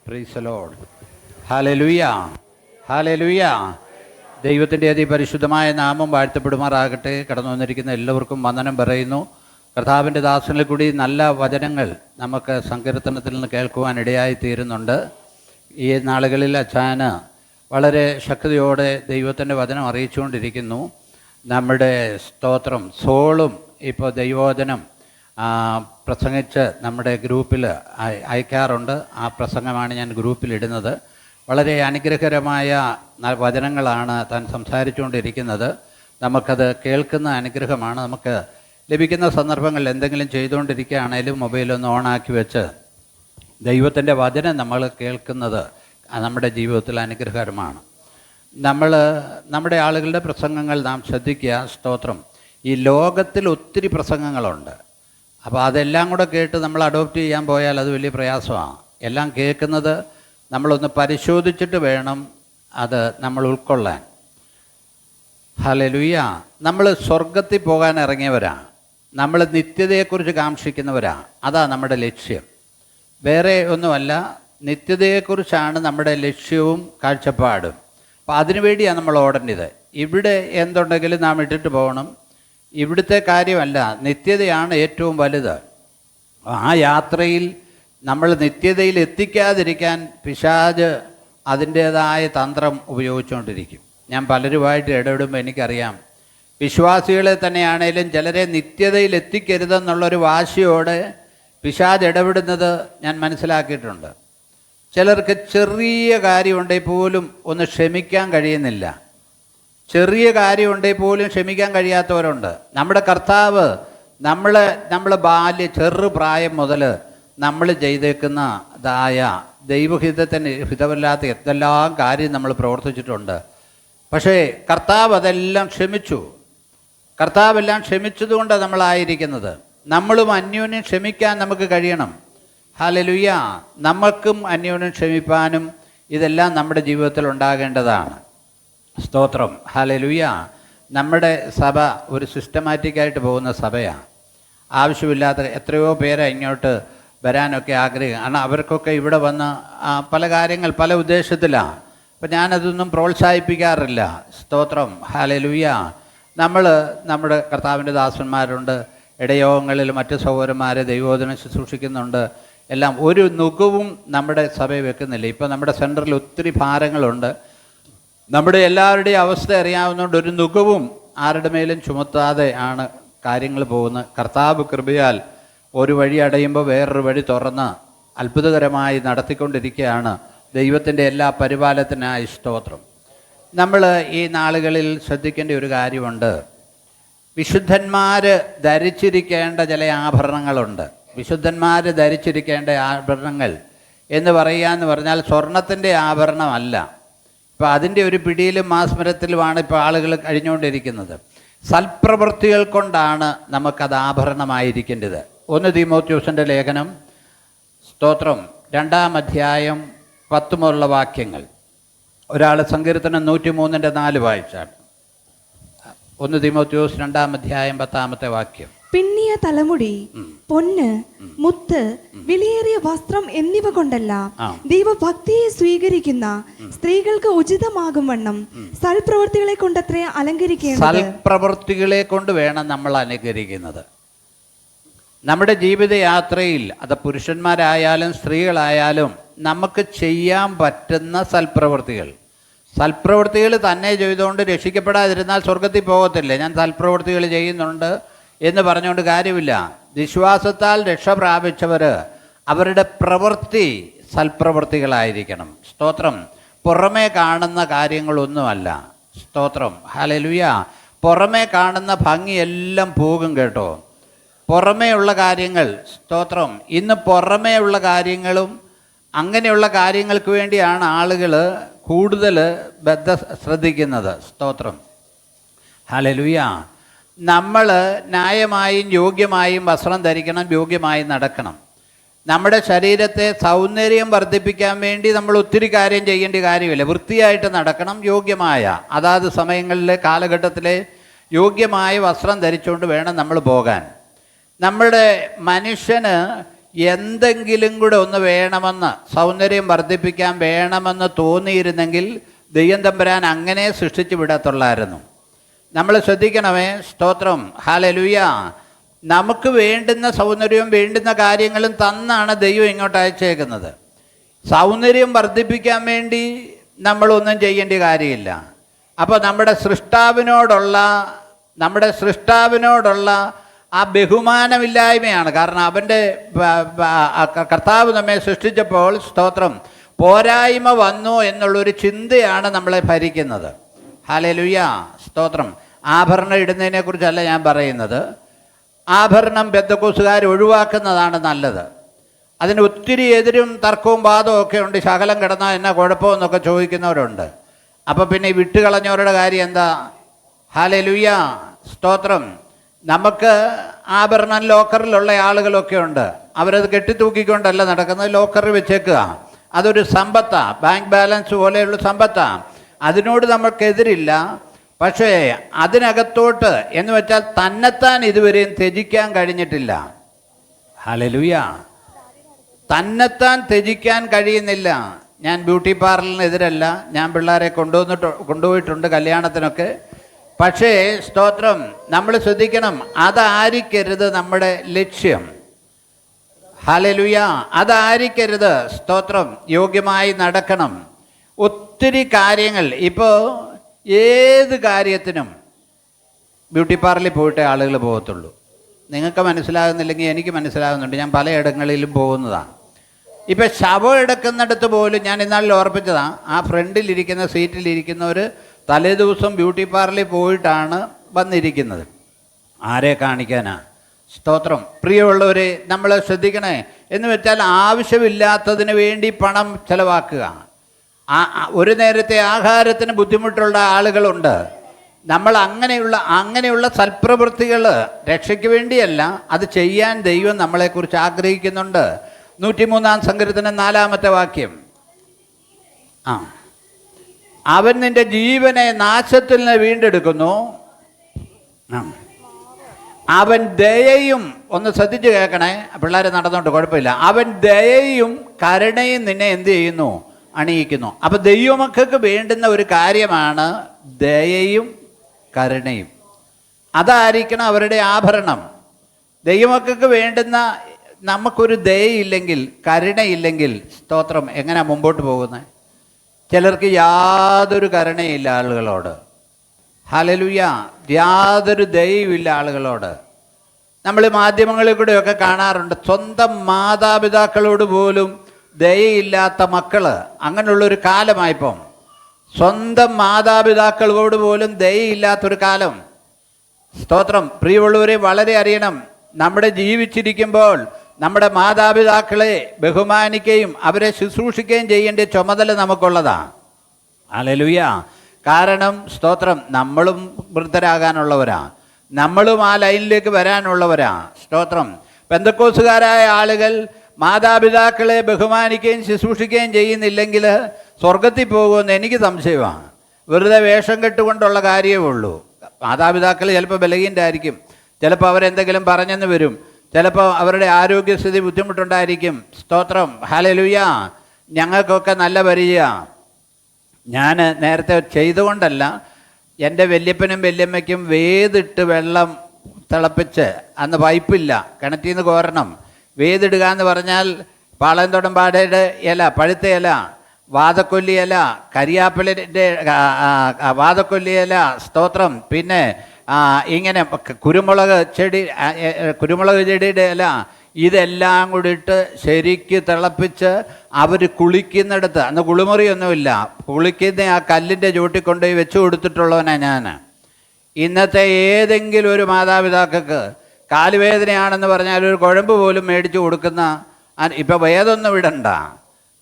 Praise the Lord. Hallelujah, hallelujah. ദൈവത്തിൻ്റെ അതിപരിശുദ്ധമായ നാമം വാഴ്ത്തപ്പെടുമാറാകട്ടെ. കടന്നു വന്നിരിക്കുന്ന എല്ലാവർക്കും വന്ദനം പറയുന്നു. കർത്താവിൻ്റെ ദാസനിൽ കൂടി നല്ല വചനങ്ങൾ നമുക്ക് സങ്കീർത്തനത്തിൽ നിന്ന് കേൾക്കുവാനിടയായി തീരുന്നുണ്ട്. ഈ നാളുകളിൽ അച്ചാന് വളരെ ശക്തിയോടെ ദൈവത്തിൻ്റെ വചനം അറിയിച്ചുകൊണ്ടിരിക്കുന്നു. നമ്മുടെ സ്തോത്രം സോളും ഇപ്പോൾ ദൈവവചനം പ്രസംഗിച്ച് നമ്മുടെ ഗ്രൂപ്പിൽ അയക്കാറുണ്ട്. ആ പ്രസംഗമാണ് ഞാൻ ഗ്രൂപ്പിലിടുന്നത്. വളരെ അനുഗ്രഹകരമായ വചനങ്ങളാണ് താൻ സംസാരിച്ചുകൊണ്ടിരിക്കുന്നത്. നമുക്കത് കേൾക്കുന്ന അനുഗ്രഹമാണ്. നമുക്ക് ലഭിക്കുന്ന സന്ദർഭങ്ങളിൽ എന്തെങ്കിലും ചെയ്തുകൊണ്ടിരിക്കുകയാണേലും മൊബൈലൊന്ന് ഓണാക്കി വെച്ച് ദൈവത്തിൻ്റെ വചനം നമ്മൾ കേൾക്കുന്നത് നമ്മുടെ ജീവിതത്തിൽ അനുഗ്രഹകരമാണ്. നമ്മുടെ ആളുകളുടെ പ്രസംഗങ്ങൾ നാം ശ്രദ്ധിക്കുക. സ്തോത്രം. ഈ ലോകത്തിൽ ഒത്തിരി പ്രസംഗങ്ങളുണ്ട്. അപ്പോൾ അതെല്ലാം കൂടെ കേട്ട് നമ്മൾ അഡോപ്റ്റ് ചെയ്യാൻ പോയാൽ അത് വലിയ പ്രയാസമാണ്. എല്ലാം കേൾക്കുന്നത് നമ്മളൊന്ന് പരിശോധിച്ചിട്ട് വേണം അത് നമ്മൾ ഉൾക്കൊള്ളാൻ. ഹല്ലേലൂയ. നമ്മൾ സ്വർഗത്തിൽ പോകാൻ ഇറങ്ങിയവരാണ്. നമ്മൾ നിത്യതയെക്കുറിച്ച് കാംക്ഷിക്കുന്നവരാണ്. അതാ നമ്മുടെ ലക്ഷ്യം. വേറെ ഒന്നുമല്ല, നിത്യതയെക്കുറിച്ചാണ് നമ്മുടെ ലക്ഷ്യവും കാഴ്ചപ്പാടും. അപ്പോൾ അതിനുവേണ്ടിയാണ് നമ്മൾ ഓടേണ്ടത്. ഇവിടെ എന്തുണ്ടെങ്കിലും നാം ഇട്ടിട്ട് പോകണം. ഇവിടുത്തെ കാര്യമല്ല, നിത്യതയാണ് ഏറ്റവും വലുത്. ആ യാത്രയിൽ നമ്മൾ നിത്യതയിൽ എത്തിക്കാതിരിക്കാൻ പിശാച് അതിൻ്റേതായ തന്ത്രം ഉപയോഗിച്ചുകൊണ്ടിരിക്കും. ഞാൻ പലരുമായിട്ട് ഇടപെടുമ്പോൾ എനിക്കറിയാം, വിശ്വാസികളെ തന്നെയാണേലും ചിലരെ നിത്യതയിൽ എത്തിക്കരുതെന്നുള്ളൊരു വാശിയോടെ പിശാച് ഇടപെടുന്നത് ഞാൻ മനസ്സിലാക്കിയിട്ടുണ്ട്. ചിലർക്ക് ചെറിയ കാര്യമുണ്ടെങ്കിൽ പോലും ഒന്ന് ക്ഷമിക്കാൻ കഴിയുന്നില്ല. ചെറിയ കാര്യമുണ്ടെങ്കിൽ പോലും ക്ഷമിക്കാൻ കഴിയാത്തവരുണ്ട്. നമ്മുടെ കർത്താവ് നമ്മൾ ചെറുപ്രായം മുതൽ നമ്മൾ ചെയ്തേക്കുന്നതായ ദൈവഹിതത്തിന് ഹിതമല്ലാത്ത എന്തെല്ലാം കാര്യം നമ്മൾ പ്രവർത്തിച്ചിട്ടുണ്ട്. പക്ഷേ കർത്താവ് അതെല്ലാം ക്ഷമിച്ചു. കർത്താവെല്ലാം ക്ഷമിച്ചതുകൊണ്ടാണ് നമ്മളായിരിക്കുന്നത്. നമ്മളും അന്യോന്യം ക്ഷമിക്കാൻ നമുക്ക് കഴിയണം. ഹല്ലേലൂയ. നമുക്കും അന്യോന്യം ക്ഷമിപ്പാനും ഇതെല്ലാം നമ്മുടെ ജീവിതത്തിൽ ഉണ്ടാകേണ്ടതാണ്. സ്തോത്രം. ഹല്ലേലൂയ. നമ്മുടെ സഭ ഒരു സിസ്റ്റമാറ്റിക്കായിട്ട് പോകുന്ന സഭയാണ്. ആവശ്യമില്ലാത്ത എത്രയോ പേരെ ഇങ്ങോട്ട് വരാനൊക്കെ ആഗ്രഹിക്കും. കാരണം അവർക്കൊക്കെ ഇവിടെ വന്ന് പല കാര്യങ്ങൾ പല ഉദ്ദേശത്തിലാണ്. അപ്പം ഞാനതൊന്നും പ്രോത്സാഹിപ്പിക്കാറില്ല. സ്തോത്രം. ഹല്ലേലൂയ. നമ്മുടെ കർത്താവിൻ്റെ ദാസന്മാരുണ്ട്, ഇടയോഗങ്ങളിൽ മറ്റ് സഹോദരന്മാരെ ദൈവോധനം ശുശ്രൂഷിക്കുന്നുണ്ട്. എല്ലാം ഒരു നുകവും നമ്മുടെ സഭയിൽ വെക്കുന്നില്ല. ഇപ്പം നമ്മുടെ സെൻറ്ററിൽ ഒത്തിരി ഭാരങ്ങളുണ്ട്. നമ്മുടെ എല്ലാവരുടെയും അവസ്ഥ അറിയാവുന്നതുകൊണ്ട് ഒരു നുകവും ആരുടെ മേലും ചുമത്താതെ ആണ് കാര്യങ്ങൾ പോകുന്നത്. കർത്താവ് കൃപയാൽ ഒരു വഴി അടയുമ്പോൾ വേറൊരു വഴി തുറന്ന് അത്ഭുതകരമായി നടത്തിക്കൊണ്ടിരിക്കുകയാണ്. ദൈവത്തിൻ്റെ എല്ലാ പരിപാലനത്തിനായി സ്തോത്രം. നമ്മൾ ഈ നാളുകളിൽ ശ്രദ്ധിക്കേണ്ട ഒരു കാര്യമുണ്ട്. വിശുദ്ധന്മാർ ധരിച്ചിരിക്കേണ്ട ചില ആഭരണങ്ങളുണ്ട്. വിശുദ്ധന്മാർ ധരിച്ചിരിക്കേണ്ട ആഭരണങ്ങൾ എന്ന് പറഞ്ഞാൽ സ്വർണത്തിൻ്റെ ആഭരണമല്ല. ഇപ്പോൾ അതിൻ്റെ ഒരു പിടിയിലും മാസ്മരത്തിലുമാണ് ഇപ്പോൾ ആളുകൾ കഴിഞ്ഞുകൊണ്ടിരിക്കുന്നത്. സൽപ്രവൃത്തികൾ കൊണ്ടാണ് നമുക്കത് ആഭരണമായിരിക്കേണ്ടത്. 1 തീമോഥെയോസിൻ്റെ ലേഖനം സ്തോത്രം 2-ാം അധ്യായം 10 മുതലുള്ള വാക്യങ്ങൾ. ഒരാൾ സങ്കീർത്തനം 103:4 വായിച്ചാണ്. 1 തീമോഥെയോസ് 2-ാം അധ്യായം 10-ാമത്തെ വാക്യം. പിന്നിയ തലമുടി, പൊന്ന്, മുത്ത്, വിലയേറിയ വസ്ത്രം എന്നിവ കൊണ്ടല്ല, ദൈവഭക്തിയെ സ്വീകരിക്കുന്ന സ്ത്രീകൾക്ക് ഉചിതമാകും വണ്ണം സൽപ്രവൃത്തികളെ കൊണ്ടത്രേ അലങ്കരിക്കേണ്ടത്. സൽപ്രവൃത്തികളെ കൊണ്ട് വേണം നമ്മൾ അലങ്കരിക്കുന്നത്. നമ്മുടെ ജീവിതയാത്രയിൽ അത് പുരുഷന്മാരായാലും സ്ത്രീകളായാലും നമുക്ക് ചെയ്യാൻ പറ്റുന്ന സൽപ്രവൃത്തികൾ തന്നെ ചെയ്തുകൊണ്ട് രക്ഷിക്കപ്പെടാതിരുന്നാൽ സ്വർഗത്തിൽ പോകത്തില്ല. ഞാൻ സൽപ്രവൃത്തികൾ ചെയ്യുന്നുണ്ട് എന്ന് പറഞ്ഞുകൊണ്ട് കാര്യമില്ല. വിശ്വാസത്താൽ രക്ഷ പ്രാപിച്ചവർ അവരുടെ പ്രവൃത്തി സൽപ്രവൃത്തികളായിരിക്കണം. സ്തോത്രം. പുറമേ കാണുന്ന കാര്യങ്ങളൊന്നുമല്ല. സ്തോത്രം. ഹല്ലേലൂയ. പുറമേ കാണുന്ന ഭംഗിയെല്ലാം പോകും കേട്ടോ. പുറമേ ഉള്ള കാര്യങ്ങൾ, സ്തോത്രം. ഇന്ന് പുറമേ ഉള്ള കാര്യങ്ങളും അങ്ങനെയുള്ള കാര്യങ്ങൾക്ക് വേണ്ടിയാണ് ആളുകൾ കൂടുതൽ ശ്രദ്ധിക്കുന്നത്. സ്തോത്രം. ഹല്ലേലൂയ. നമ്മൾ ന്യായമായും യോഗ്യമായും വസ്ത്രം ധരിക്കണം, യോഗ്യമായി നടക്കണം. നമ്മുടെ ശരീരത്തെ സൗന്ദര്യം വർദ്ധിപ്പിക്കാൻ വേണ്ടി നമ്മൾ ഒത്തിരി കാര്യം ചെയ്യേണ്ട കാര്യമില്ല. വൃത്തിയായിട്ട് നടക്കണം. യോഗ്യമായ അതാത് സമയങ്ങളിലെ കാലഘട്ടത്തിലെ യോഗ്യമായ വസ്ത്രം ധരിച്ചുകൊണ്ട് വേണം നമ്മൾ പോകാൻ. നമ്മുടെ മനുഷ്യന് എന്തെങ്കിലും കൂടെ ഒന്ന് വേണമെന്ന്, സൗന്ദര്യം വർദ്ധിപ്പിക്കാൻ വേണമെന്ന് തോന്നിയിരുന്നെങ്കിൽ ദൈവം തമ്പുരാൻ അങ്ങനെ സൃഷ്ടിച്ചു വിടത്തുള്ളായിരുന്നു. നമ്മൾ ശ്രദ്ധിക്കണമേ. സ്തോത്രം, ഹല്ലേലൂയ. നമുക്ക് വേണ്ടുന്ന സൗന്ദര്യവും വേണ്ടുന്ന കാര്യങ്ങളും തന്നാണ് ദൈവം ഇങ്ങോട്ട് അയച്ചേക്കുന്നത്. സൗന്ദര്യം വർദ്ധിപ്പിക്കാൻ വേണ്ടി നമ്മളൊന്നും ചെയ്യേണ്ട കാര്യമില്ല. അപ്പോൾ നമ്മുടെ സൃഷ്ടാവിനോടുള്ള ആ ബഹുമാനമില്ലായ്മയാണ്. കാരണം അവൻ്റെ കർത്താവ് നമ്മെ സൃഷ്ടിച്ചപ്പോൾ, സ്തോത്രം, പോരായ്മ വന്നു എന്നുള്ളൊരു ചിന്തയാണ് നമ്മളെ ഭരിക്കുന്നത്. ഹല്ലേലൂയ, സ്തോത്രം. ആഭരണം ഇടുന്നതിനെക്കുറിച്ചല്ല ഞാൻ പറയുന്നത്. ആഭരണം പെന്തക്കോസ്തുകാർ ഒഴിവാക്കുന്നതാണ് നല്ലത്. അതിന് ഒത്തിരി എതിരും തർക്കവും വാദവും ഒക്കെ ഉണ്ട്. ശകലം കിടന്നാൽ എന്നാ കുഴപ്പമെന്നൊക്കെ ചോദിക്കുന്നവരുണ്ട്. അപ്പോൾ പിന്നെ ഈ വിട്ടുകളഞ്ഞവരുടെ കാര്യം എന്താ? ഹല്ലേലൂയ, സ്തോത്രം. നമുക്ക് ആഭരണം ലോക്കറിലുള്ള ആളുകളൊക്കെ ഉണ്ട്. അവരത് കെട്ടിത്തൂക്കിക്കൊണ്ടല്ല നടക്കുന്നത്, ലോക്കറിൽ വെച്ചേക്കുക. അതൊരു സമ്പത്താണ്, ബാങ്ക് ബാലൻസ് പോലെയുള്ള സമ്പത്താണ്. അതിനോട് നമുക്കെതിരില്ല. പക്ഷേ അതിനകത്തോട്ട് എന്ന് വെച്ചാൽ തന്നെത്താൻ ഇതുവരെയും ത്യജിക്കാൻ കഴിഞ്ഞിട്ടില്ല. ഹല്ലേലൂയ, തന്നെത്താൻ ത്യജിക്കാൻ കഴിയുന്നില്ല. ഞാൻ ബ്യൂട്ടി പാർലറിനെതിരല്ല. ഞാൻ പിള്ളേരെ കൊണ്ടുപോയിട്ടുണ്ട് കല്യാണത്തിനൊക്കെ. പക്ഷേ സ്തോത്രം, നമ്മൾ ശ്രദ്ധിക്കണം, അതായിരിക്കരുത് നമ്മുടെ ലക്ഷ്യം. ഹല്ലേലൂയ, അതായിരിക്കരുത്. സ്തോത്രം, യോഗ്യമായി നടക്കണം. ഒത്തിരി കാര്യങ്ങൾ, ഇപ്പോൾ ഏത് കാര്യത്തിനും ബ്യൂട്ടി പാർലറിൽ പോയിട്ടേ ആളുകൾ പോകത്തുള്ളൂ. നിങ്ങൾക്ക് മനസ്സിലാകുന്നില്ലെങ്കിൽ എനിക്ക് മനസ്സിലാകുന്നുണ്ട്. ഞാൻ പലയിടങ്ങളിലും പോകുന്നതാണ്. ഇപ്പം ശവം എടുക്കുന്നിടത്ത് പോലും ഞാൻ ഇന്നാളിൽ ഓർപ്പിച്ചതാണ്. ആ ഫ്രണ്ടിലിരിക്കുന്ന സീറ്റിലിരിക്കുന്നവർ തലേ ദിവസം ബ്യൂട്ടി പാർലറിൽ പോയിട്ടാണ് വന്നിരിക്കുന്നത്. ആരെ കാണിക്കാനാ? സ്തോത്രം. പ്രിയമുള്ളവരെ, നമ്മൾ ശ്രദ്ധിക്കണേ. എന്ന് വെച്ചാൽ ആവശ്യമില്ലാത്തതിന് വേണ്ടി പണം ചെലവാക്കുക. ഒരു നേരത്തെ ആഹാരത്തിന് ബുദ്ധിമുട്ടുള്ള ആളുകളുണ്ട്. നമ്മൾ അങ്ങനെയുള്ള സൽപ്രവൃത്തികൾ രക്ഷയ്ക്ക് വേണ്ടിയല്ല, അത് ചെയ്യാൻ ദൈവം നമ്മളെക്കുറിച്ച് ആഗ്രഹിക്കുന്നുണ്ട്. 103-ാം സങ്കീർത്തനം 4-ാമത്തെ വാക്യം. അവൻ നിന്റെ ജീവനെ നാശത്തിൽ നിന്ന് വീണ്ടെടുക്കുന്നു. അവൻ ദയയും, ഒന്ന് ശ്രദ്ധിച്ച് കേൾക്കണേ, പിള്ളേരെ നടന്നുകൊണ്ട് കുഴപ്പമില്ല. അവൻ ദയയും കരുണയും നിന്നെ എന്ത് ചെയ്യുന്നു? അണിയിക്കുന്നു. അപ്പം ദൈവമക്കൾക്ക് വേണ്ടുന്ന ഒരു കാര്യമാണ് ദയയും കരുണയും. അതായിരിക്കണം അവരുടെ ആഭരണം. ദൈവമക്കൾക്ക് വേണ്ടുന്ന, നമുക്കൊരു ദയയില്ലെങ്കിൽ, കരുണയില്ലെങ്കിൽ, സ്തോത്രം, എങ്ങനെ മുമ്പോട്ട് പോകുന്നത്? ചിലർക്ക് യാതൊരു കരുണയില്ല ആളുകളോട്. ഹല്ലേലൂയ, യാതൊരു ദയയുമില്ല ആളുകളോട്. നമ്മൾ മാധ്യമങ്ങളിൽ കൂടെയൊക്കെ കാണാറുണ്ട്, സ്വന്തം മാതാപിതാക്കളോട് പോലും ദയയില്ലാത്ത മക്കൾ. അങ്ങനെയുള്ളൊരു കാലമായിപ്പം സ്വന്തം മാതാപിതാക്കളോട് പോലും ദയയില്ലാത്തൊരു കാലം. സ്തോത്രം. പ്രിയമുള്ളവരെ, വളരെ അറിയണം, നമ്മുടെ ജീവിച്ചിരിക്കുമ്പോൾ നമ്മുടെ മാതാപിതാക്കളെ ബഹുമാനിക്കുകയും അവരെ ശുശ്രൂഷിക്കുകയും ചെയ്യേണ്ട ചുമതല നമുക്കുള്ളതാണ്. ഹല്ലേലൂയ. കാരണം സ്തോത്രം, നമ്മളും വൃദ്ധരാകാനുള്ളവരാ, നമ്മളും ആ ലൈനിലേക്ക് വരാനുള്ളവരാ. സ്തോത്രം. പെന്തക്കോസ്തുകാരായ ആളുകൾ മാതാപിതാക്കളെ ബഹുമാനിക്കുകയും ശുശ്രൂഷിക്കുകയും ചെയ്യുന്നില്ലെങ്കിൽ സ്വർഗത്തിൽ പോകുമെന്ന് എനിക്ക് സംശയമാണ്. വെറുതെ വേഷം കെട്ടുകൊണ്ടുള്ള കാര്യമേ ഉള്ളൂ. മാതാപിതാക്കൾ ചിലപ്പോൾ ബലഹീനരായിരിക്കും, ചിലപ്പോൾ അവരെന്തെങ്കിലും പറഞ്ഞെന്ന് വരും, ചിലപ്പോൾ അവരുടെ ആരോഗ്യസ്ഥിതി ബുദ്ധിമുട്ടുണ്ടായിരിക്കും. സ്തോത്രം. ഹല്ലേലൂയ. ഞങ്ങൾക്കൊക്കെ നല്ല പരിചയമാണ്. ഞാൻ നേരത്തെ ചെയ്തുകൊണ്ടല്ല, എൻ്റെ വല്യപ്പനും വല്യമ്മയ്ക്കും വേദിട്ട് വെള്ളം തിളപ്പിച്ച്, അന്ന് പൈപ്പില്ല, കിണറ്റിൽ നിന്ന് കോരണം. വേദിടുക എന്ന് പറഞ്ഞാൽ പാളയംതോടമ്പാടയുടെ ഇല, പഴുത്ത ഇല, വാതക്കൊല്ലി ഇല, കരിയാപ്പിളിൻ്റെ വാതക്കൊല്ലി ഇല, സ്തോത്രം, പിന്നെ ഇങ്ങനെ കുരുമുളക് ചെടിയുടെ ഇല, ഇതെല്ലാം കൂടി ഇട്ട് ശരിക്ക് തിളപ്പിച്ച് അവർ കുളിക്കുന്നിടത്ത്, അന്ന് കുളിമുറിയൊന്നുമില്ല, കുളിക്കുന്ന ആ കല്ലിൻ്റെ ചുവട്ടിൽ കൊണ്ടുപോയി വെച്ച് കൊടുത്തിട്ടുള്ളവനാണ് ഞാൻ. ഇന്നത്തെ ഏതെങ്കിലും ഒരു മാതാപിതാക്കൾക്ക് കാലുവേദനയാണെന്ന് പറഞ്ഞാൽ ഒരു കുഴമ്പ് പോലും മേടിച്ചു കൊടുക്കുന്ന, ഇപ്പം വേദമൊന്നും വിടണ്ട.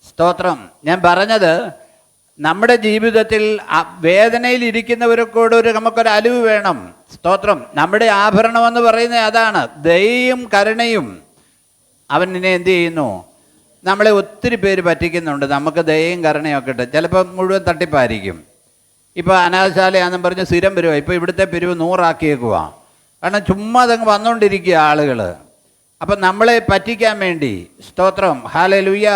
സ്തോത്രം. ഞാൻ പറഞ്ഞത്, നമ്മുടെ ജീവിതത്തിൽ വേദനയിലിരിക്കുന്നവർക്കോട് നമുക്കൊരു അലിവ് വേണം. സ്തോത്രം. നമ്മുടെ ആഭരണമെന്ന് പറയുന്നത് അതാണ്, ദയയും കരുണയും. അവൻ നിന്നെ എന്ത് ചെയ്യുന്നു? നമ്മളെ ഒത്തിരി പേര് പറ്റിക്കുന്നുണ്ട്. നമുക്ക് ദയയും കരുണയൊക്കെ ഇട്ട് ചിലപ്പോൾ മുഴുവൻ തട്ടിപ്പായിരിക്കും. ഇപ്പോൾ അനാഥശാലയാണെന്നും പറഞ്ഞ് സ്ഥിരം വരുക. ഇപ്പോൾ ഇവിടുത്തെ പിരിവ് 100 ആക്കിയേക്കുക. കാരണം ചുമ്മാ അതങ്ങ് വന്നുകൊണ്ടിരിക്കുക ആളുകൾ. അപ്പം നമ്മളെ പറ്റിക്കാൻ വേണ്ടി, സ്തോത്രം, ഹല്ലേലൂയ.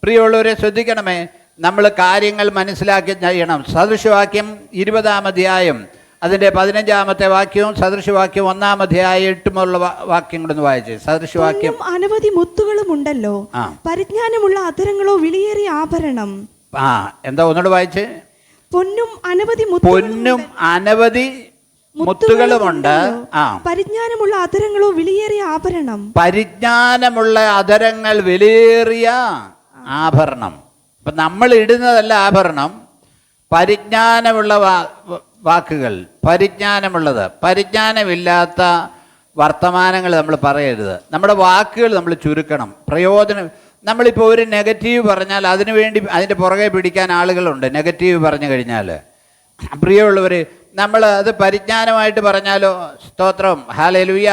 പ്രിയമുള്ളവരെ ശ്രദ്ധിക്കണമേ, നമ്മൾ കാര്യങ്ങൾ മനസ്സിലാക്കി ചെയ്യണം. സദൃശവാക്യം 20-ാം അധ്യായം അതിൻ്റെ 15-ാമത്തെ വാക്യവും സദൃശവാക്യം 1-ാം അധ്യായം 8-മുള്ള വാക്യം കൂടെ ഒന്ന് വായിച്ചേ. സദൃശവാക്യം. അനവധി മുത്തുകളും ഉണ്ടല്ലോ, പരിജ്ഞാനമുള്ള അധരങ്ങളോ വിലയേറിയ ആഭരണം. എന്താ ഒന്നുകൂടെ വായിച്ചേ? പൊന്നും അനവധി മുത്തുകളുമുണ്ട്, പരിജ്ഞാനമുള്ള അധരങ്ങളോ വിലയേറിയ ആഭരണം. പരിജ്ഞാനമുള്ള അധരങ്ങൾ വിലയേറിയ ആഭരണം. അപ്പം നമ്മൾ ഇടുന്നതല്ല ആഭരണം, പരിജ്ഞാനമുള്ള വാക്കുകൾ, പരിജ്ഞാനമുള്ളത്. പരിജ്ഞാനമില്ലാത്ത വർത്തമാനങ്ങൾ നമ്മൾ പറയരുത്. നമ്മുടെ വാക്കുകൾ നമ്മൾ ചുരുക്കണം. പ്രയോജനം, നമ്മളിപ്പോൾ ഒരു നെഗറ്റീവ് പറഞ്ഞാൽ അതിനു വേണ്ടി അതിൻ്റെ പുറകെ പിടിക്കാൻ ആളുകളുണ്ട്. നെഗറ്റീവ് പറഞ്ഞു കഴിഞ്ഞാൽ, പ്രിയമുള്ളവർ, നമ്മൾ അത് പരിജ്ഞാനമായിട്ട് പറഞ്ഞാലോ, സ്തോത്രം, ഹല്ലേലൂയ.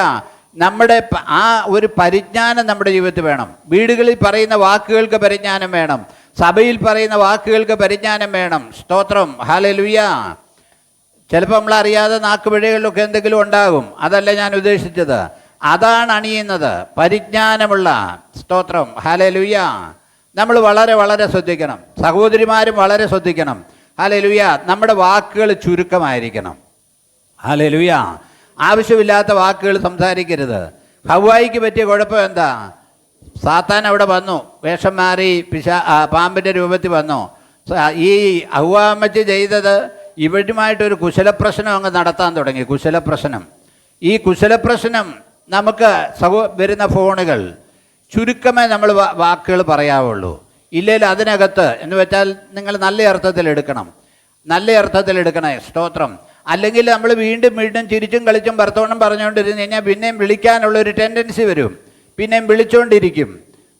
നമ്മുടെ ആ ഒരു പരിജ്ഞാനം നമ്മുടെ ജീവിതത്തിൽ വേണം. വീടുകളിൽ പറയുന്ന വാക്കുകൾക്ക് പരിജ്ഞാനം വേണം, സഭയിൽ പറയുന്ന വാക്കുകൾക്ക് പരിജ്ഞാനം വേണം, സ്തോത്രം, ഹല്ലേലൂയ. ചിലപ്പോൾ നമ്മളറിയാതെ നാക്കുപിഴകളിലൊക്കെ എന്തെങ്കിലും ഉണ്ടാകും, അതല്ല ഞാൻ ഉദ്ദേശിച്ചത്. അതാണ് അണിയുന്നത്, പരിജ്ഞാനമുള്ള, സ്തോത്രം, ഹല്ലേലൂയ. നമ്മൾ വളരെ വളരെ ശ്രദ്ധിക്കണം. സഹോദരിമാരും വളരെ ശ്രദ്ധിക്കണം, ഹല്ലേലൂയ. നമ്മുടെ വാക്കുകൾ ചുരുക്കമായിരിക്കണം, ഹല്ലേലൂയ. ആവശ്യമില്ലാത്ത വാക്കുകൾ സംസാരിക്കരുത്. ഹവ്വായിക്ക് പറ്റിയ കുഴപ്പം എന്താ? സാത്താൻ അവിടെ വന്നു, വേഷം മാറി പാമ്പിൻ്റെ രൂപത്തിൽ വന്നു. ഈ ഹവ്വാമ്മച്ചി ചെയ്തത് ഇവരുമായിട്ടൊരു കുശലപ്രശ്നം അങ്ങ് നടത്താൻ തുടങ്ങി. കുശലപ്രശ്നം. ഈ കുശലപ്രശ്നം നമുക്ക് വരുന്ന ഫോണുകൾ ചുരുക്കമേ നമ്മൾ വാക്കുകൾ പറയാവുള്ളൂ. ഇല്ലെങ്കിൽ അതിനകത്ത് എന്ന് വെച്ചാൽ നിങ്ങൾ നല്ല അർത്ഥത്തിൽ എടുക്കണം, നല്ല അർത്ഥത്തിൽ എടുക്കണേ, സ്തോത്രം. അല്ലെങ്കിൽ നമ്മൾ വീണ്ടും ചിരിച്ചും കളിച്ചും വർത്തമാനം പറഞ്ഞുകൊണ്ടിരുന്ന് കഴിഞ്ഞാൽ പിന്നെയും വിളിക്കാനുള്ളൊരു ടെൻഡൻസി വരും, പിന്നെയും വിളിച്ചുകൊണ്ടിരിക്കും.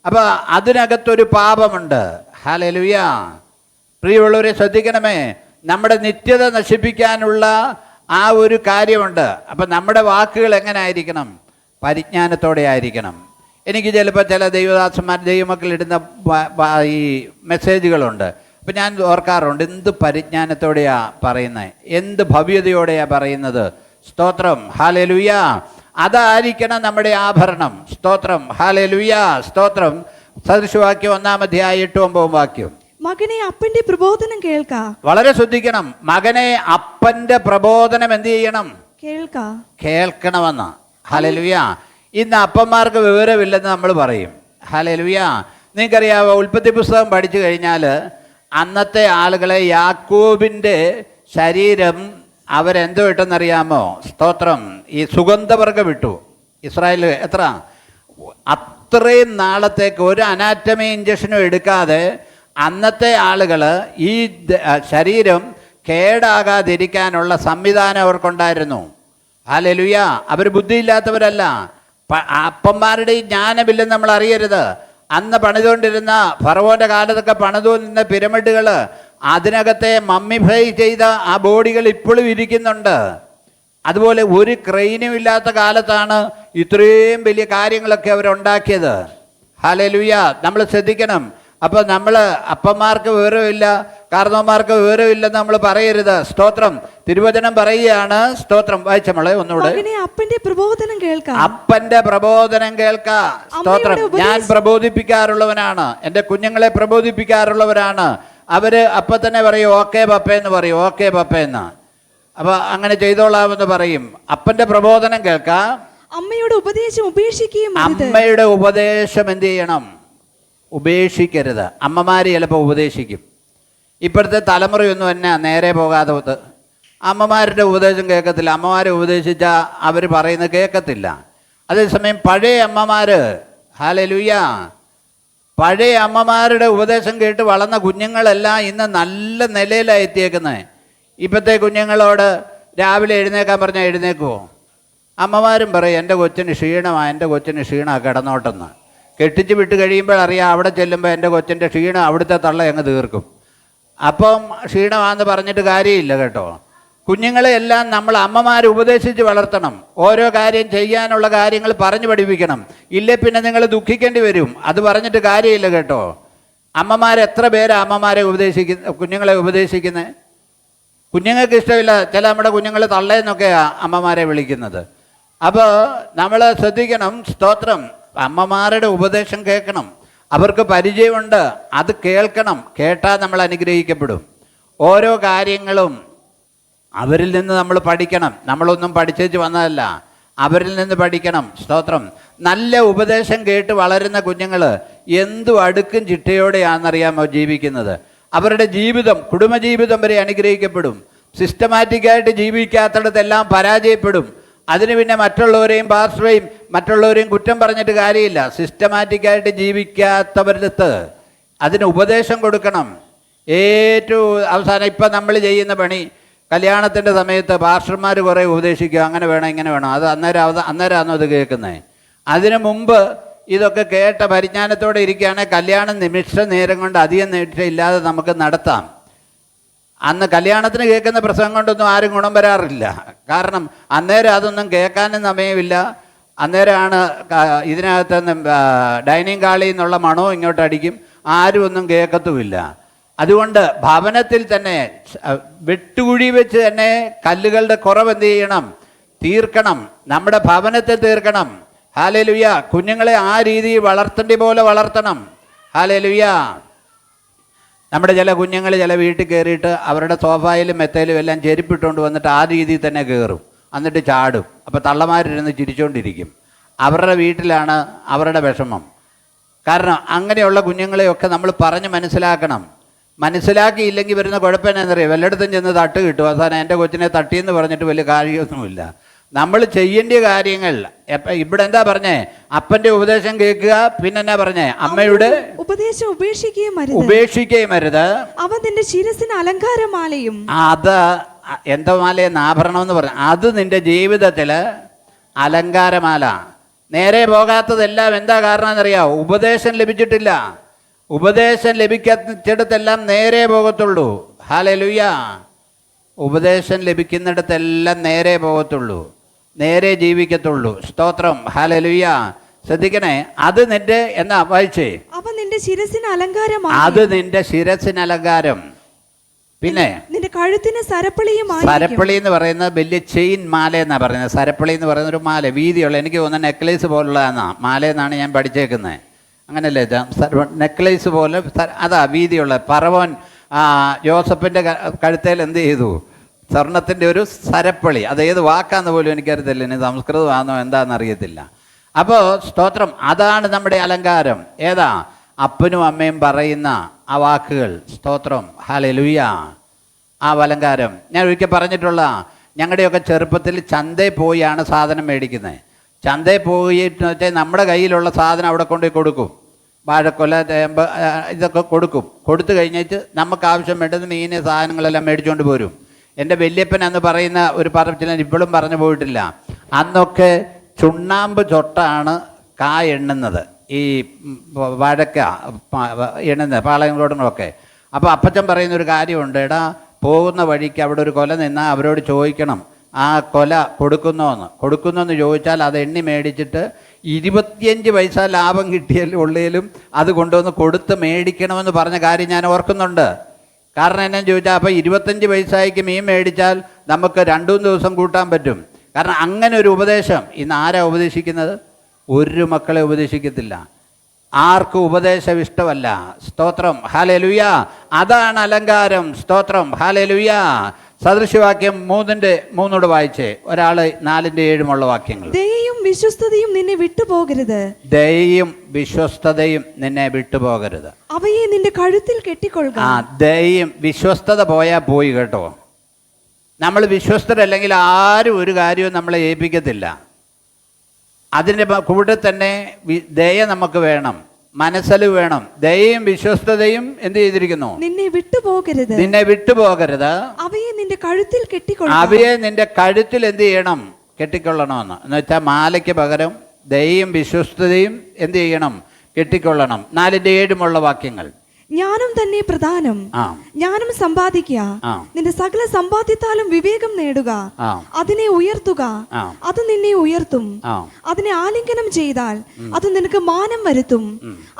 അപ്പോൾ അതിനകത്തൊരു പാപമുണ്ട്, ഹല്ലേലൂയ. പ്രിയമുള്ളവരെ ശ്രദ്ധിക്കണമേ, നമ്മുടെ നിത്യത നശിപ്പിക്കാനുള്ള ആ ഒരു കാര്യമുണ്ട്. അപ്പം നമ്മുടെ വാക്കുകൾ എങ്ങനെ ആയിരിക്കണം? പരിജ്ഞാനത്തോടെ ആയിരിക്കണം. എനിക്ക് ചിലപ്പോൾ ചില ദൈവദാസന്മാർ, ദൈവമക്കൾ ഇടുന്ന ഈ മെസ്സേജുകളുണ്ട്. അപ്പം ഞാൻ ഓർക്കാറുണ്ട്, എന്ത് പരിജ്ഞാനത്തോടെയാണ് പറയുന്നത്, എന്ത് ഭവ്യതയോടെയാണ് പറയുന്നത്, സ്തോത്രം, ഹല്ലേലൂയ. അതായിരിക്കണം നമ്മുടെ ആഭരണം, സ്തോത്രം, ഹല്ലേലൂയ, സ്തോത്രം. സദൃശവാക്യം 1-ാം അധ്യായം 8-9 വാക്യം. മകനെ അപ്പന്റെ പ്രബോധനം കേൾക്ക. വളരെ ശ്രദ്ധിക്കണം. മകനെ അപ്പന്റെ പ്രബോധനം എന്ത് ചെയ്യണം? കേൾക്കണമെന്ന്. ഹല്ലേലൂയ. ഇന്ന് അപ്പന്മാർക്ക് വിവരമില്ലെന്ന് നമ്മൾ പറയും, ഹല്ലേലൂയ. നിങ്ങൾക്കറിയാവോ, ഉൽപ്പത്തി പുസ്തകം പഠിച്ചു കഴിഞ്ഞാൽ അന്നത്തെ ആളുകളെ യാക്കോബിൻ്റെ ശരീരം അവരെന്തോ ഇട്ടെന്നറിയാമോ? സ്തോത്രം, ഈ സുഗന്ധവർഗം ഇട്ടു. ഇസ്രായേൽ അത്രയും നാളത്തേക്ക് ഒരു അനാറ്റമി ഇഞ്ചക്ഷനും എടുക്കാതെ അന്നത്തെ ആളുകൾ ഈ ശരീരം കേടാകാതിരിക്കാനുള്ള സംവിധാനം അവർക്കുണ്ടായിരുന്നു, ഹല്ലേലൂയ. അവർ ബുദ്ധിയില്ലാത്തവരല്ല. അപ്പന്മാരുടെ ഈ ജ്ഞാനമില്ലെന്ന് നമ്മൾ അറിയരുത്. അന്ന് പണിതുകൊണ്ടിരുന്ന ഫറവോൻ്റെ കാലത്തൊക്കെ പണിതു നിന്ന പിരമിഡുകൾ, അതിനകത്തെ മമ്മിഫൈ ചെയ്ത ആ ബോഡികൾ ഇപ്പോഴും ഇരിക്കുന്നുണ്ട്. അതുപോലെ ഒരു ക്രെയിനും ഇല്ലാത്ത കാലത്താണ് ഇത്രയും വലിയ കാര്യങ്ങളൊക്കെ അവരുണ്ടാക്കിയത്, ഹല്ലേലൂയ. നമ്മൾ ശ്രദ്ധിക്കണം. അപ്പോൾ നമ്മൾ അപ്പന്മാർക്ക് വിവരമില്ല, കാരണവന്മാർക്ക് വിവരമില്ലെന്ന് നമ്മൾ പറയരുത്, സ്തോത്രം. തിരുവചനം പറയുകയാണ്, സ്തോത്രം. വായിച്ചമ്മളെ ഒന്നുകൂടെ. അപ്പന്റെ പ്രബോധനം കേൾക്ക. അപ്പന്റെ പ്രബോധനം കേൾക്ക, സ്തോത്രം. ഞാൻ പ്രബോധിപ്പിക്കാറുള്ളവനാണ്, എൻ്റെ കുഞ്ഞുങ്ങളെ പ്രബോധിപ്പിക്കാറുള്ളവരാണ്. അവര് അപ്പം തന്നെ പറയും, ഓക്കെ പപ്പയെന്ന് പറയും, ഓക്കെ പപ്പയെന്ന്. അപ്പൊ അങ്ങനെ ചെയ്തോളാമെന്ന് പറയും. അപ്പന്റെ പ്രബോധനം കേൾക്കാം, അമ്മയുടെ ഉപദേശം ഉപേക്ഷിക്കുകയും. അമ്മയുടെ ഉപദേശം എന്ത് ചെയ്യണം? ഉപേക്ഷിക്കരുത്. അമ്മമാർ ചിലപ്പോൾ ഉപദേശിക്കും. ഇപ്പോഴത്തെ തലമുറയൊന്നും എന്നെ നേരെ പോകാതെ അമ്മമാരുടെ ഉപദേശം കേൾക്കത്തില്ല. അമ്മമാരെ ഉപദേശിച്ചാൽ അവർ പറയുന്നത് കേൾക്കത്തില്ല. അതേസമയം പഴയ അമ്മമാർ, ഹല്ലേലൂയ, പഴയ അമ്മമാരുടെ ഉപദേശം കേട്ട് വളർന്ന കുഞ്ഞുങ്ങളെല്ലാം ഇന്ന് നല്ല നിലയിലാണ് എത്തിയേക്കുന്നത്. ഇപ്പോഴത്തെ കുഞ്ഞുങ്ങളോട് രാവിലെ എഴുന്നേക്കാൻ പറഞ്ഞാൽ എഴുന്നേക്കുമോ? അമ്മമാരും പറയും, എൻ്റെ കൊച്ചിന് ക്ഷീണമാണ്, എൻ്റെ കൊച്ചിന് ക്ഷീണമാണ്, കിടന്നോട്ടെന്ന്. കെട്ടിച്ച് വിട്ട് കഴിയുമ്പോൾ അറിയാം, അവിടെ ചെല്ലുമ്പോൾ എൻ്റെ കൊച്ചിൻ്റെ ക്ഷീണം അവിടുത്തെ തള്ള അങ്ങ് തീർക്കും. അപ്പം ക്ഷീണമാണെന്ന് പറഞ്ഞിട്ട് കാര്യമില്ല കേട്ടോ. കുഞ്ഞുങ്ങളെ എല്ലാം നമ്മൾ അമ്മമാർ ഉപദേശിച്ച് വളർത്തണം. ഓരോ കാര്യം ചെയ്യാനുള്ള കാര്യങ്ങൾ പറഞ്ഞു പഠിപ്പിക്കണം. ഇല്ലേ പിന്നെ നിങ്ങൾ ദുഃഖിക്കേണ്ടി വരും. അത് പറഞ്ഞിട്ട് കാര്യമില്ല കേട്ടോ. എത്ര പേരാ അമ്മമാരെ കുഞ്ഞുങ്ങളെ ഉപദേശിക്കുന്നത്? കുഞ്ഞുങ്ങൾക്ക് ഇഷ്ടമില്ല. ചില നമ്മുടെ കുഞ്ഞുങ്ങൾ തള്ളയെന്നൊക്കെയാണ് അമ്മമാരെ വിളിക്കുന്നത്. അപ്പോൾ നമ്മൾ ശ്രദ്ധിക്കണം, സ്തോത്രം. അമ്മമാരുടെ ഉപദേശം കേൾക്കണം. അവർക്ക് പരിചയമുണ്ട്, അത് കേൾക്കണം. കേട്ടാൽ നമ്മൾ അനുഗ്രഹിക്കപ്പെടും. ഓരോ കാര്യങ്ങളും അവരിൽ നിന്ന് നമ്മൾ പഠിക്കണം. നമ്മളൊന്നും പഠിച്ചേച്ച് വന്നതല്ല, അവരിൽ നിന്ന് പഠിക്കണം. സ്തോത്രം. നല്ല ഉപദേശം കേട്ട് വളരുന്ന കുഞ്ഞുങ്ങൾ എന്തു അടുക്കും ചിട്ടയോടെയാണെന്നറിയാമോ ജീവിക്കുന്നത്. അവരുടെ ജീവിതം, കുടുംബജീവിതം വരെ അനുഗ്രഹിക്കപ്പെടും. സിസ്റ്റമാറ്റിക്കായിട്ട് ജീവിക്കാത്തടത്തെല്ലാം പരാജയപ്പെടും. അതിന് പിന്നെ മറ്റുള്ളവരെയും പാസ്റ്ററേയും മറ്റുള്ളവരെയും കുറ്റം പറഞ്ഞിട്ട് കാര്യമില്ല. സിസ്റ്റമാറ്റിക്കായിട്ട് ജീവിക്കാത്തവരടുത്ത് അതിന് ഉപദേശം കൊടുക്കണം. ഏറ്റവും അവസാനം ഇപ്പം നമ്മൾ ചെയ്യുന്ന പണി, കല്യാണത്തിൻ്റെ സമയത്ത് പാസ്റ്റർമാർ കുറേ ഉപദേശിക്കുക, അങ്ങനെ വേണം ഇങ്ങനെ വേണം. അത് അന്നേരമാണോ അത് കേൾക്കുന്നത്? അതിനു മുമ്പ് ഇതൊക്കെ കേട്ട പരിജ്ഞാനത്തോടെ ഇരിക്കുകയാണെങ്കിൽ കല്യാണം നിമിഷ നേരം കൊണ്ട് അധികം നിമിഷമില്ലാതെ നമുക്ക് നടത്താം. അന്ന് കല്യാണത്തിന് കേൾക്കുന്ന പ്രസംഗം കൊണ്ടൊന്നും ആരും ഗുണം വരാറില്ല. കാരണം അന്നേരം അതൊന്നും കേൾക്കാനും സമയമില്ല. അന്നേരമാണ് ഇതിനകത്ത് ഡൈനിങ് ഹാളിൽ നിന്നുള്ള മണവും ഇങ്ങോട്ട് അടിക്കും, ആരും ഒന്നും കേൾക്കത്തുമില്ല. അതുകൊണ്ട് ഭവനത്തിൽ തന്നെ വെട്ടുകുഴി വെച്ച് തന്നെ കല്ലുകളുടെ കുറവ് എന്ത് ചെയ്യണം? തീർക്കണം. നമ്മുടെ ഭവനത്തിൽ തീർക്കണം. ഹല്ലേലൂയ. കുഞ്ഞുങ്ങളെ ആ രീതിയിൽ വളർത്തേണ്ട പോലെ വളർത്തണം. ഹല്ലേലൂയ. നമ്മുടെ ചില കുഞ്ഞുങ്ങൾ ചില വീട്ടിൽ കയറിയിട്ട് അവരുടെ സോഫായിലും മെത്തയിലും എല്ലാം ചെരുപ്പിട്ടുകൊണ്ട് വന്നിട്ട് ആ രീതിയിൽ തന്നെ കയറും, എന്നിട്ട് ചാടും. അപ്പോൾ തള്ളമാരിരുന്ന് ചിരിച്ചുകൊണ്ടിരിക്കും. അവരുടെ വീട്ടിലാണ് അവരുടെ വിഷമം. കാരണം അങ്ങനെയുള്ള കുഞ്ഞുങ്ങളെയൊക്കെ നമ്മൾ പറഞ്ഞ് മനസ്സിലാക്കണം. മനസ്സിലാക്കിയില്ലെങ്കിൽ വരുന്ന കുഴപ്പം എന്നാണെന്നറിയാം, വല്ലയിടത്തും ചെന്ന് തട്ട് കിട്ടും. അവസാനം എൻ്റെ കൊച്ചിനെ തട്ടിയെന്ന് പറഞ്ഞിട്ട് വലിയ കാര്യമൊന്നുമില്ല. നമ്മൾ ചെയ്യേണ്ട കാര്യങ്ങൾ ഇവിടെ എന്താ പറഞ്ഞേ? അപ്പൻ്റെ ഉപദേശം കേൾക്കുക. പിന്നെ എന്നാ പറഞ്ഞേ? അമ്മയുടെ ഉപദേശം ഉപേക്ഷിക്കുകയും അരുത്. അവൻ നിന്റെ ശിരസിന് അലങ്കാരമാലയും. അത് എന്തോ മാലയെന്ന് ആഭരണം എന്ന് പറഞ്ഞു. അത് നിന്റെ ജീവിതത്തിൽ അലങ്കാരമാല. നേരെ പോകാത്തതെല്ലാം എന്താ കാരണം എന്നറിയാമോ? ഉപദേശം ലഭിച്ചിട്ടില്ല. ഉപദേശം ലഭിക്കുന്നിടത്തെല്ലാം നേരെ പോകത്തുള്ളൂ. ഹല്ലേലൂയ. ഉപദേശം ലഭിക്കുന്നിടത്തെല്ലാം നേരെ പോകത്തുള്ളൂ, നേരെ ജീവിക്കത്തുള്ളൂ. സ്തോത്രം. ഹല്ലേലൂയ. ശ്രദ്ധിക്കണേ. അത് നിന്റെ എന്നാ വായിച്ചേ? അവൻ നിന്റെ ശിരസിന് അലങ്കാരം. അത് നിന്റെ ശിരസിന് അലങ്കാരം. പിന്നെ നിന്റെ കഴുത്തിന് സരപ്പളിയും. സരപ്പളി എന്ന് പറയുന്നത് വലിയ ചെയിൻ മാല എന്നാ പറയുന്നത്. സരപ്പളി എന്ന് പറയുന്ന ഒരു മാല, വീതിയുള്ള, എനിക്ക് തോന്നുന്ന നെക്ലേസ് പോലുള്ളതാന്നാ മാലയെന്നാണ് ഞാൻ പഠിച്ചേക്കുന്നത്. അങ്ങനല്ലേ? നെക്ലേസ് പോലെ അതാ വീതിയുള്ള. പറവൻ ജോസഫിൻ്റെ കഴുത്തേൽ എന്ത് ചെയ്തു? സ്വർണത്തിൻ്റെ ഒരു സരപ്പളി. അതേത് വാക്കാന്ന് പോലും എനിക്കറിയത്തില്ല, ഇനി സംസ്കൃതമാണോ എന്താണെന്ന് അറിയത്തില്ല. അപ്പോൾ സ്തോത്രം, അതാണ് നമ്മുടെ അലങ്കാരം. ഏതാ? അപ്പനും അമ്മയും പറയുന്ന ആ വാക്കുകൾ. സ്തോത്രം. ഹല്ലേലൂയ. ആ അലങ്കാരം ഞാൻ ഒരിക്കൽ പറഞ്ഞിട്ടുള്ള, ഞങ്ങളുടെയൊക്കെ ചെറുപ്പത്തിൽ ചന്തയിൽ പോയാണ് സാധനം മേടിക്കുന്നത്. ചന്തയിൽ പോയിട്ട് വെച്ചാൽ നമ്മുടെ കയ്യിലുള്ള സാധനം അവിടെ കൊണ്ടുപോയി കൊടുക്കും. വാഴക്കൊല, തേമ്പ്, ഇതൊക്കെ കൊടുക്കും. കൊടുത്തു കഴിഞ്ഞിട്ട് നമുക്ക് ആവശ്യം വേണ്ടത് മീൻ സാധനങ്ങളെല്ലാം മേടിച്ചുകൊണ്ട് പോരും. എൻ്റെ വല്യപ്പൻ അന്ന് പറയുന്ന ഒരു പറച്ചിൽ ഇപ്പോഴും പറഞ്ഞു പോയിട്ടില്ല. അന്നൊക്കെ ചുണ്ണാമ്പ് ചൊട്ടാണ് കായ എണ്ണുന്നത്, ഈ വഴക്ക എണ്ണുന്നത്, പാളയം റോഡുകളൊക്കെ. അപ്പോൾ അപ്പച്ചൻ പറയുന്നൊരു കാര്യമുണ്ട്, എടാ പോകുന്ന വഴിക്ക് അവിടെ ഒരു കൊല നിന്നാൽ അവരോട് ചോദിക്കണം ആ കൊല കൊടുക്കുന്നോന്ന് ചോദിച്ചാൽ അത് എണ്ണി മേടിച്ചിട്ട് 25 പൈസ ലാഭം കിട്ടിയാലും ഉള്ളേലും അത് കൊണ്ടുവന്ന് കൊടുത്ത് മേടിക്കണമെന്ന് പറഞ്ഞ കാര്യം ഞാൻ ഓർക്കുന്നുണ്ട്. കാരണം എന്നാന്ന് ചോദിച്ചാൽ അപ്പോൾ 25 പൈസയ്ക്ക് മീൻ മേടിച്ചാൽ നമുക്ക് 2-3 ദിവസം കൂട്ടാൻ പറ്റും. കാരണം അങ്ങനെ ഒരു ഉപദേശം ഇന്ന് ആരാ ഉപദേശിക്കുന്നത്? ഒരു മക്കളെ ഉപദേശിക്കത്തില്ല. ആർക്കും ഉപദേശം ഇഷ്ടമല്ല. സ്തോത്രം. ഹല്ലേലൂയ. അതാണ് അലങ്കാരം. സ്തോത്രം. ഹല്ലേലൂയ. സദൃശവാക്യം 3 വായിച്ചേ. ഒരാൾ 4-7 വാക്യങ്ങൾ. ദയയും വിശ്വസ്തതയും നിന്നെ വിട്ടുപോകരുത്. ദയയും വിശ്വസ്തതയും നിന്നെ വിട്ടുപോകരുത്. അവയെ നിന്റെ കഴുത്തിൽ കെട്ടിക്കൊള്ളുക. ദയയും വിശ്വസ്തത പോയാൽ പോയി കേട്ടോ. നമ്മൾ വിശ്വസ്തരല്ലെങ്കിൽ ആരും ഒരു കാര്യവും നമ്മളെ ഏൽപ്പിക്കത്തില്ല. അതിൻ്റെ കൂടെ തന്നെ ദയ നമുക്ക് വേണം, മനസ്സലിവ് വേണം. ദയയും വിശ്വസ്തതയും എന്ത് ചെയ്തിരിക്കുന്നു? നിന്നെ വിട്ടുപോകരുത്. നിന്നെ വിട്ടുപോകരുത്. അവയെ നിന്റെ കഴുത്തിൽ കെട്ടിക്കൊള്ളുക. അവയെ നിന്റെ കഴുത്തിൽ എന്ത് ചെയ്യണം? കെട്ടിക്കൊള്ളണമെന്ന്. എന്ന് വെച്ചാൽ മാലയ്ക്ക് പകരം ദയയും വിശ്വസ്തതയും എന്ത് ചെയ്യണം? കെട്ടിക്കൊള്ളണം. 4-7 വാക്യങ്ങൾ. ജ്ഞാനം തന്നെ പ്രധാനം. ജ്ഞാനം സമ്പാദിക്കുക. നിന്റെ സകല സമ്പാദ്യത്താലും വിവേകം നേടുക. അതിനെ ഉയർത്തുക, അത് നിന്നെ ഉയർത്തും. അതിനെ ആലിംഗനം ചെയ്താൽ അത് നിനക്ക് മാനം വരുത്തും.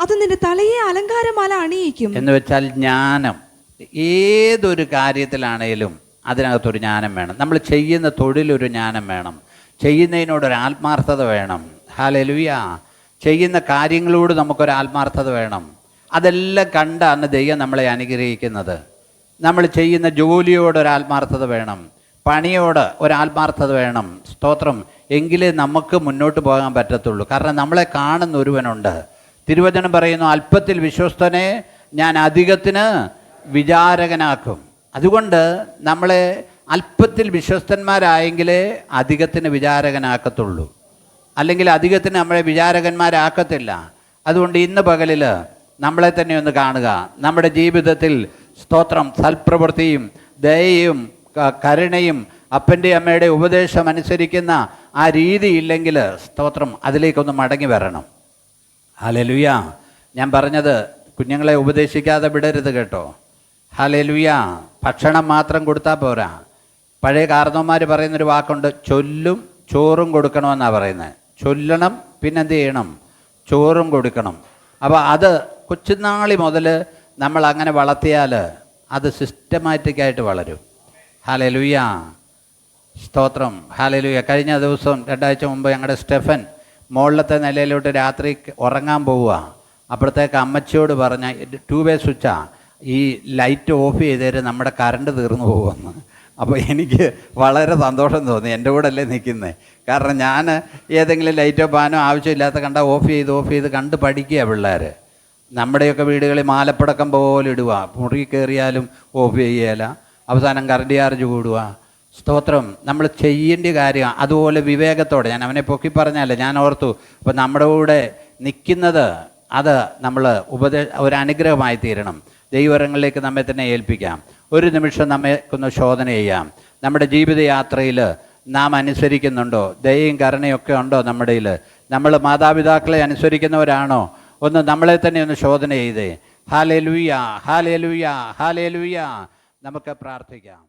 അത് നിന്റെ തലയെ അലങ്കാരമാല അണിയിക്കും. എന്ന് വെച്ചാൽ ജ്ഞാനം ഏതൊരു കാര്യത്തിലാണേലും അതിനകത്തൊരു ജ്ഞാനം വേണം. നമ്മൾ ചെയ്യുന്ന തൊഴിലൊരു ജ്ഞാനം വേണം. ചെയ്യുന്നതിനോടൊരു ആത്മാർത്ഥത വേണം. ഹല്ലേലൂയ. ചെയ്യുന്ന കാര്യങ്ങളോട് നമുക്കൊരു ആത്മാർത്ഥത വേണം. അതെല്ലാം കണ്ടാണ് ദൈവം നമ്മളെ അനുഗ്രഹിക്കുന്നത്. നമ്മൾ ചെയ്യുന്ന ജോലിയോട് ഒരു ആത്മാർത്ഥത വേണം, പണിയോട് ഒരാത്മാർത്ഥത വേണം. സ്തോത്രം. എങ്കിലേ നമുക്ക് മുന്നോട്ട് പോകാൻ പറ്റത്തുള്ളൂ. കാരണം നമ്മളെ കാണുന്ന ഒരുവനുണ്ട്. തിരുവചനം പറയുന്നു, അല്പത്തിൽ വിശ്വസ്തനെ ഞാൻ അധികത്തിന് വിചാരകനാക്കും. അതുകൊണ്ട് നമ്മളെ അല്പത്തിൽ വിശ്വസ്തന്മാരായെങ്കിലേ അധികത്തിന് വിചാരകനാക്കത്തുള്ളൂ, അല്ലെങ്കിൽ അധികത്തിന് നമ്മളെ വിചാരകന്മാരാക്കത്തില്ല. അതുകൊണ്ട് ഇന്ന് പകലിൽ നമ്മളെ തന്നെ ഒന്ന് കാണുക. നമ്മുടെ ജീവിതത്തിൽ സ്തോത്രം സൽപ്രവൃത്തിയും ദയയും കരുണയും അപ്പൻ്റെ അമ്മയുടെ ഉപദേശം അനുസരിക്കുന്ന ആ രീതി ഇല്ലെങ്കിൽ സ്തോത്രം അതിലേക്കൊന്ന് മടങ്ങി വരണം. ഹല്ലേലൂയ. ഞാൻ പറഞ്ഞത് കുഞ്ഞുങ്ങളെ ഉപദേശിക്കാതെ വിടരുത് കേട്ടോ. ഹല്ലേലൂയ. ഭക്ഷണം മാത്രം കൊടുത്താൽ പോരാ. പഴയ കാർന്നോന്മാർ പറയുന്നൊരു വാക്കുണ്ട്, ചൊല്ലും ചോറും കൊടുക്കണമെന്നാണ് പറയുന്നത്. ചൊല്ലണം, പിന്നെന്ത് ചെയ്യണം? ചോറും കൊടുക്കണം. അപ്പോൾ അത് കൊച്ചുനാളി മുതൽ നമ്മൾ അങ്ങനെ വളർത്തിയാൽ അത് സിസ്റ്റമാറ്റിക്കായിട്ട് വളരും. ഹല്ലേലൂയ. സ്തോത്രം. ഹല്ലേലൂയ. കഴിഞ്ഞ ദിവസം 2 ആഴ്ച മുമ്പ് ഞങ്ങളുടെ സ്റ്റെഫൻ മുകളിലത്തെ നിലയിലോട്ട് രാത്രി ഉറങ്ങാൻ പോവുക. അപ്പോഴത്തേക്ക് അമ്മച്ചിയോട് പറഞ്ഞ 2 വേ സ്വിച്ചാ, ഈ ലൈറ്റ് ഓഫ് ചെയ്തേര്, നമ്മുടെ കറണ്ട് തീർന്നു പോകുമെന്ന്. അപ്പോൾ എനിക്ക് വളരെ സന്തോഷം തോന്നി. എൻ്റെ കൂടെ അല്ലേ നിൽക്കുന്നത്. കാരണം ഞാൻ ഏതെങ്കിലും ലൈറ്റോ ഫാനോ ആവശ്യമില്ലാത്ത കണ്ടാൽ ഓഫ് ചെയ്ത് കണ്ട് പഠിക്കുക പിള്ളേർ. നമ്മുടെയൊക്കെ വീടുകളിൽ മാലപ്പടക്കം പോലെ ഇടുക, മുറി കയറിയാലും ഓഫ് ചെയ്യുകയില്ല, അവസാനം കറണ്ട് ചാർജ് കൂടുക. സ്തോത്രം. നമ്മൾ ചെയ്യേണ്ട കാര്യം അതുപോലെ വിവേകത്തോടെ. ഞാൻ അവനെ പൊക്കി പറഞ്ഞാലേ ഞാൻ ഓർത്തു, അപ്പം നമ്മുടെ കൂടെ നിൽക്കുന്നത് അത് നമ്മൾ ഒരു അനുഗ്രഹമായി തീരണം. ദൈവരങ്ങളിലേക്ക് നമ്മെ തന്നെ ഏൽപ്പിക്കാം. ഒരു നിമിഷം നമ്മെക്കൊന്ന് ശോധന ചെയ്യാം. നമ്മുടെ ജീവിതയാത്രയിൽ നാം അനുസരിക്കുന്നുണ്ടോ? ദയയും കരുണയൊക്കെ ഉണ്ടോ നമ്മുടെ കയ്യിൽ? നമ്മൾ മാതാപിതാക്കളെ അനുസരിക്കുന്നവരാണോ? ഒന്ന് നമ്മളെ തന്നെ ഒന്ന് ശോധന ചെയ്തേ. Hallelujah, hallelujah, hallelujah. നമുക്ക് പ്രാർത്ഥിക്കാം.